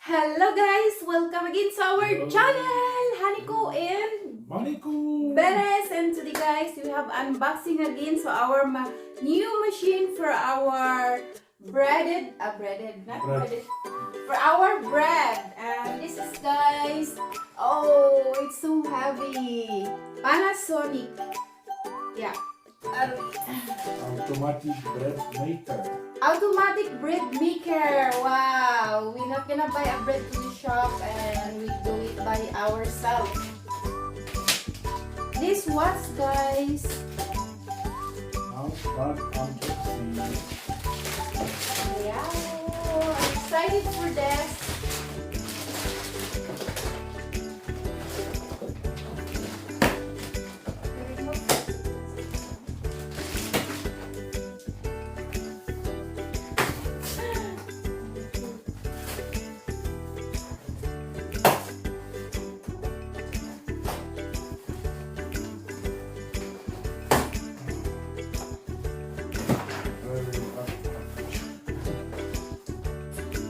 Hello guys! Welcome again to our channel! Honeyko and Bunnyko! And today guys, we have unboxing again so our new machine for our for our bread. And this is guys, oh, it's so heavy. Panasonic. Yeah. Automatic bread maker. Automatic bread maker. Wow, we're not gonna buy a bread to the shop and we do it by ourselves. This was guys. Now start unboxing. Yeah, I'm excited for this.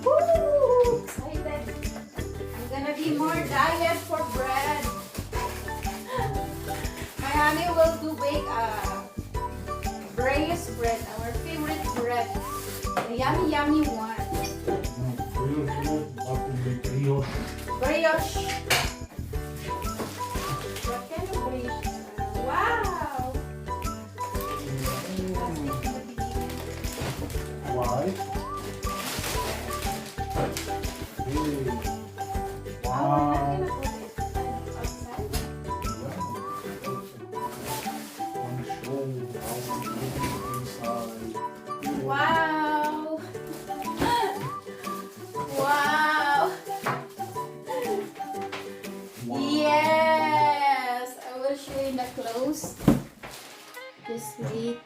Woo! Excited. I'm gonna be more diet for bread. My honey will do bake braised bread, our favorite bread. The yummy yummy one. Brioche. What kind of brioche? Wow! Why? Hey. Wow. Wow! Wow! Yes! I will show you the close. This way.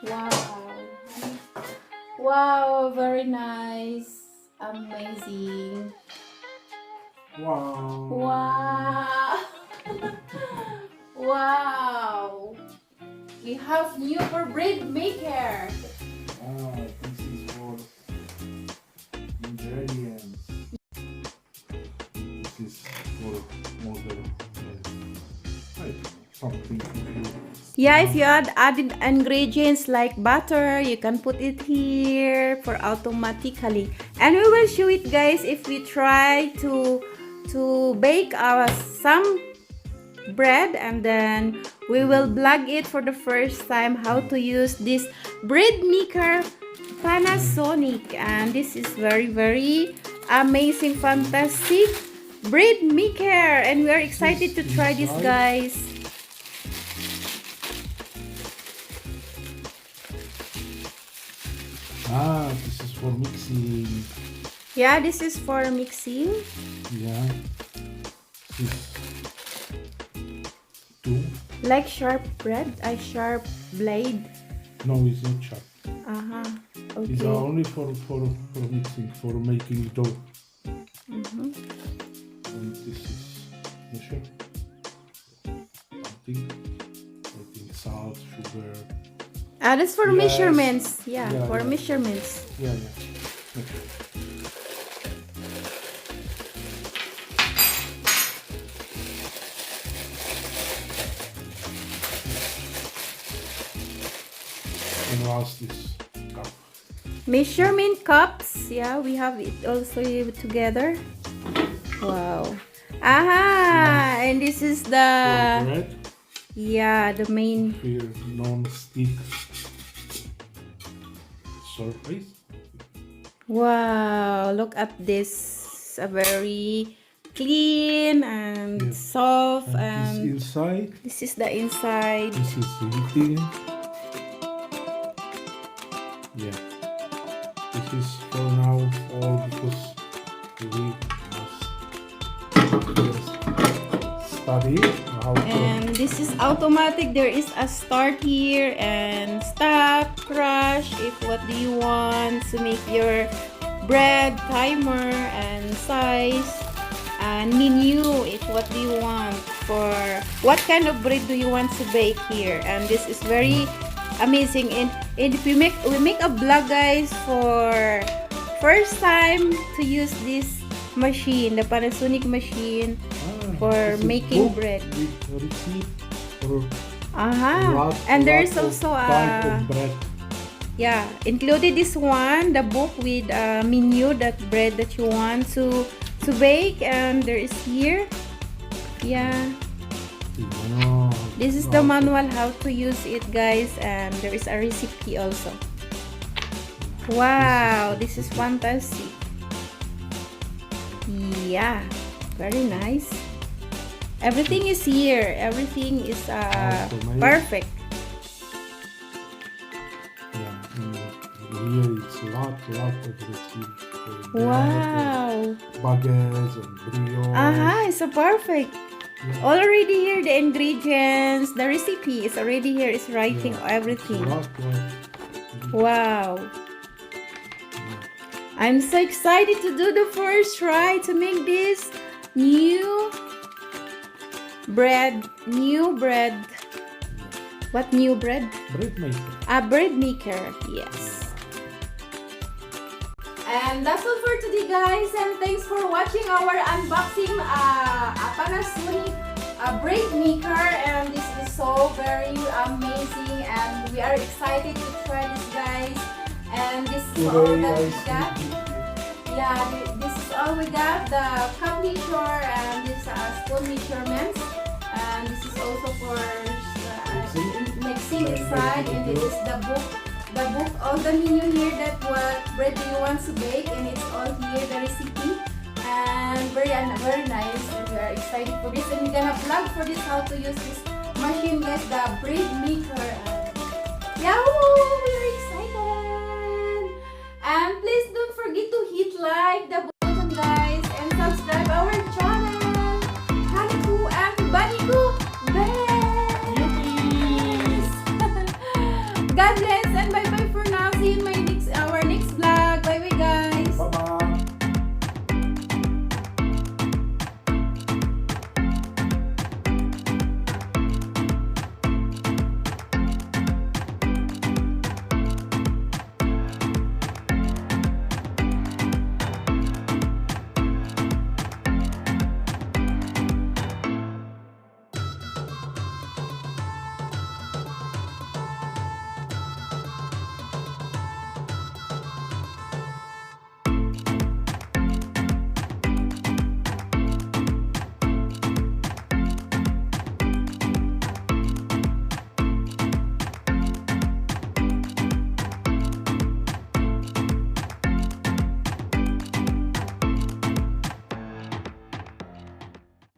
Wow! Wow! Very nice. Amazing. Wow. Wow! Wow! We have new for bread maker. This is for ingredients. This is for modern something. Yeah, if you added ingredients like butter, you can put it here for automatically. And we will show it guys if we try to bake some bread, and then we will vlog it for the first time how to use this bread maker Panasonic. And this is very amazing, fantastic bread maker, and we are excited to try this guys. This is for mixing. Yeah, this is for mixing. Yeah. This two. Like sharp bread, a sharp blade. No, it's not sharp. Okay. It's only for mixing, for making dough. And this is measure. I think salt, sugar. That's for Yes. measurements. Yeah, Yeah, for yeah. measurements. Yeah. Okay. And what's this cup? Measurement cups. Yeah, we have it also together. Wow. And this is For the bread, the main. here non-stick surface. Wow, look at this. A very clean and Yeah. soft, And and this inside, this is the inside. this is heating. Yeah. This is for now all because we must study how to. And this is automatic. There is a start here and stop, crush if what do you want to make your bread, timer and size, and menu if what do you want, for what kind of bread do you want to bake here. And this is very amazing. And if we make a vlog, guys, first time to use this machine, the Panasonic machine for It's a making book bread. with receipt for And there's lot of also type of bread. yeah, included this one, the book with a menu that bread that you want to bake, and there is here. Yeah. No, This is the manual how to use it, guys, and there is a recipe also. Wow, this is fantastic. Yeah, very nice. Everything is here. Everything is perfect. Yeah, and here it's lot of receipt for Wow. baguettes and brioche. It's so perfect. Yeah. Already here the ingredients, the recipe is already here. It's writing Yeah, everything. Lot. Wow. I'm so excited to do the first try to make this new bread. What new bread? Bread maker. A bread maker. Yes. And that's all for today, guys, and thanks for watching our unboxing a Panasonic bread maker, and this is so very amazing, and we are excited to try this, guys. And this is all that we got. Yeah, this is all we got. The cup measure and this spoon measurements, and this is also for mixing inside, and this is the book. The book, all the menu here that what bread do you want to bake, and it's all here, the recipe, and very nice, and we are excited for this, and we're gonna vlog for this how to use this machine, guys, the bread maker. Yahoo! We're excited! And please don't forget to hit